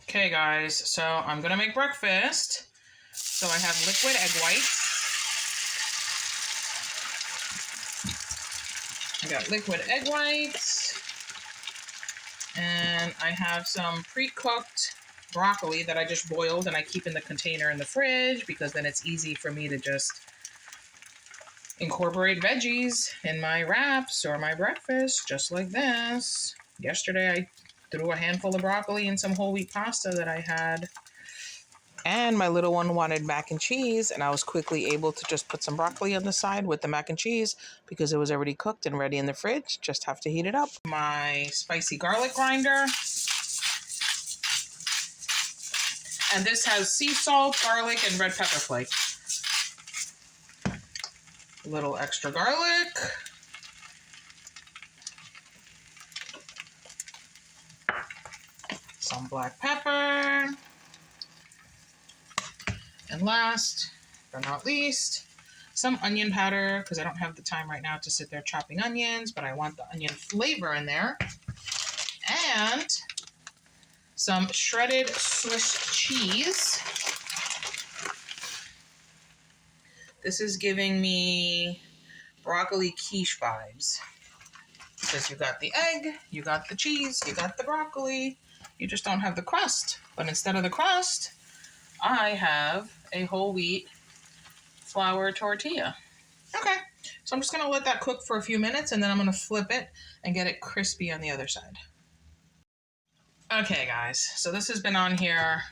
Okay guys, so I'm gonna make breakfast. So I have liquid egg whites. I got liquid egg whites. And I have some pre-cooked broccoli that I just boiled and I keep in the container in the fridge because then it's easy for me to just incorporate veggies in my wraps or my breakfast, just like this. Yesterday I threw a handful of broccoli in some whole wheat pasta that I had. And my little one wanted mac and cheese, and I was quickly able to just put some broccoli on the side with the mac and cheese because it was already cooked and ready in the fridge. Just have to heat it up. My spicy garlic grinder. And this has sea salt, garlic, and red pepper flakes. A little extra garlic. Some black pepper. And last but not least, some onion powder, because I don't have the time right now to sit there chopping onions, but I want the onion flavor in there. And some shredded Swiss cheese. This is giving me broccoli quiche vibes. Because you got the egg, you got the cheese, you got the broccoli, you just don't have the crust. But instead of the crust, I have a whole wheat flour tortilla. Okay, so I'm just gonna let that cook for a few minutes and then I'm gonna flip it and get it crispy on the other side. Okay guys, so this has been on here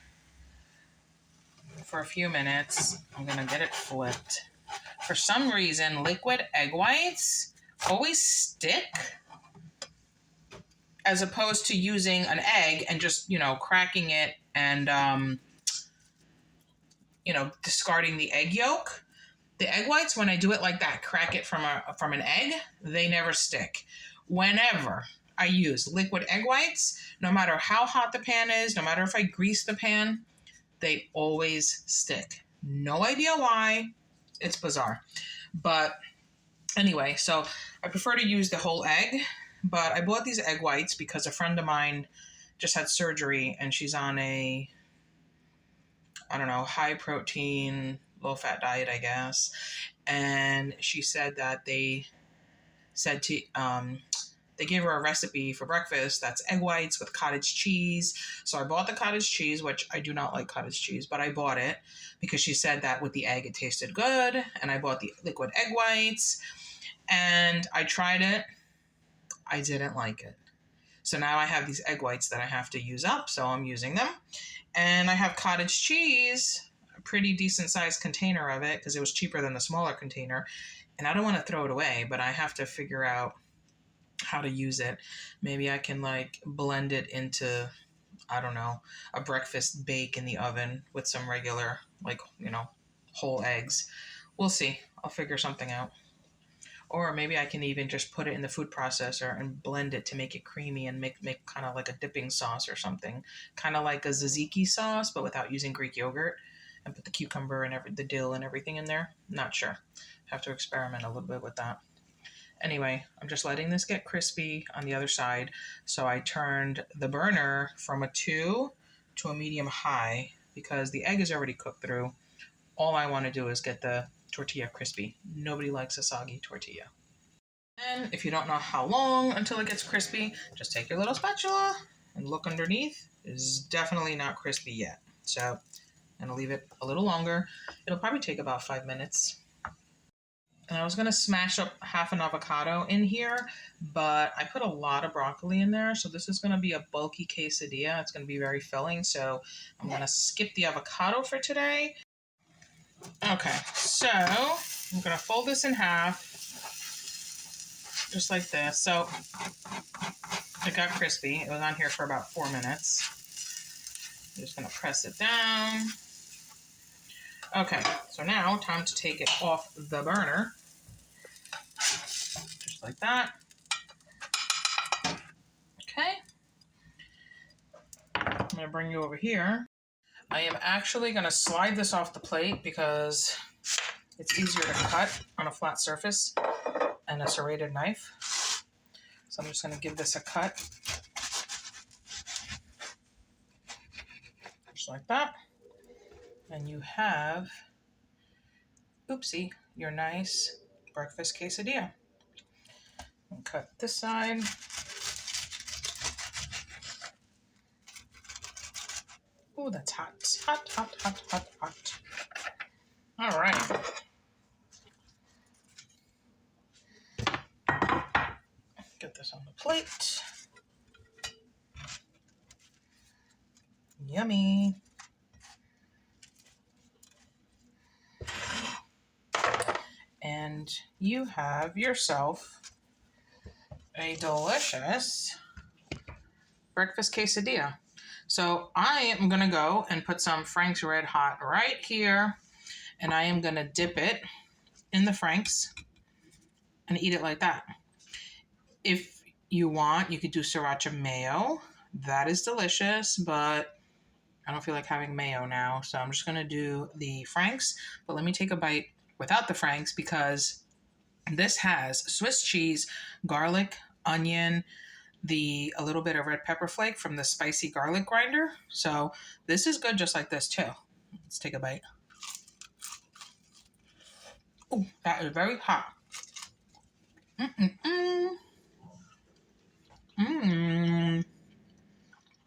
for a few minutes. I'm gonna get it flipped. For some reason, liquid egg whites always stick as opposed to using an egg and just, cracking it and, discarding the egg yolk. The egg whites, when I do it like that, crack it from an egg, they never stick. Whenever I use liquid egg whites, no matter how hot the pan is, no matter if I grease the pan, they always stick. No idea why. It's bizarre. But anyway, so I prefer to use the whole egg, but I bought these egg whites because a friend of mine just had surgery and she's on a, high protein, low fat diet, I guess. And she said that they gave her a recipe for breakfast that's egg whites with cottage cheese. So I bought the cottage cheese, which I do not like cottage cheese, but I bought it because she said that with the egg it tasted good. And I bought the liquid egg whites and I tried it. I didn't like it. So now I have these egg whites that I have to use up, so I'm using them. And I have cottage cheese, a pretty decent sized container of it because it was cheaper than the smaller container. And I don't want to throw it away, but I have to figure out how to use it. Maybe I can blend it into, a breakfast bake in the oven with some regular, whole eggs. We'll see. I'll figure something out. Or maybe I can even just put it in the food processor and blend it to make it creamy and make kind of like a dipping sauce or something. Kind of like a tzatziki sauce, but without using Greek yogurt. And put the cucumber and the dill and everything in there. Not sure. Have to experiment a little bit with that. Anyway, I'm just letting this get crispy on the other side. So I turned the burner from a 2 to a medium high because the egg is already cooked through. All I want to do is get the tortilla crispy. Nobody likes a soggy tortilla. And if you don't know how long until it gets crispy, just take your little spatula and look underneath. It's definitely not crispy yet. So I'm going to leave it a little longer. It'll probably take about 5 minutes. And I was going to smash up half an avocado in here, but I put a lot of broccoli in there. So this is going to be a bulky quesadilla. It's going to be very filling. So I'm going to skip the avocado for today. Okay, so I'm going to fold this in half, just like this. So it got crispy. It was on here for about 4 minutes. I'm just going to press it down. Okay, so now time to take it off the burner. Just like that. Okay. I'm going to bring you over here. I am actually going to slide this off the plate because it's easier to cut on a flat surface and a serrated knife. So I'm just going to give this a cut. just like that. And you have, oopsie, your nice breakfast quesadilla. And cut this side. Oh, that's hot. Hot, hot, hot, hot, hot. All right. Get this on the plate. Yummy. And you have yourself a delicious breakfast quesadilla. So I am going to go and put some Frank's Red Hot right here, and I am going to dip it in the Frank's and eat it like that. If you want, you could do sriracha mayo. That is delicious, but I don't feel like having mayo now, so I'm just going to do the Frank's. But let me take a bite without the Frank's because this has Swiss cheese, garlic, onion, a little bit of red pepper flake from the spicy garlic grinder. So this is good just like this too. Let's take a bite. Oh, that is very hot.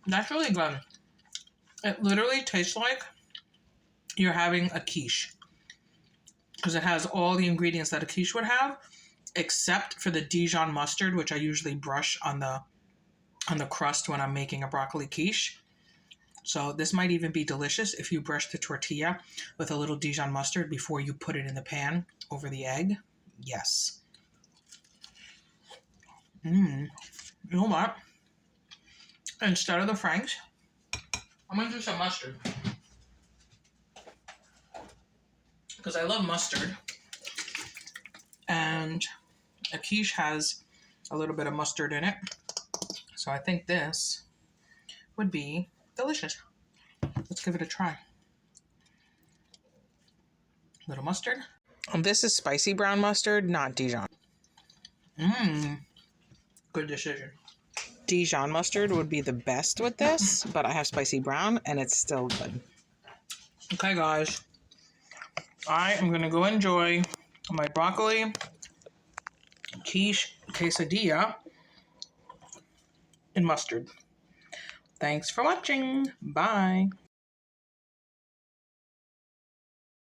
That's really good. It literally tastes like you're having a quiche because it has all the ingredients that a quiche would have, except for the Dijon mustard, which I usually brush on the crust when I'm making a broccoli quiche. So this might even be delicious if you brush the tortilla with a little Dijon mustard before you put it in the pan over the egg. Yes. You know what? Instead of the Frank's, I'm going to do some mustard. Because I love mustard. And a quiche has a little bit of mustard in it. So I think this would be delicious. Let's give it a try. Little mustard. And this is spicy brown mustard, not Dijon. Good decision. Dijon mustard would be the best with this, but I have spicy brown and it's still good. Okay, guys. I am going to go enjoy my broccoli quiche quesadilla in mustard. Thanks for watching. Bye.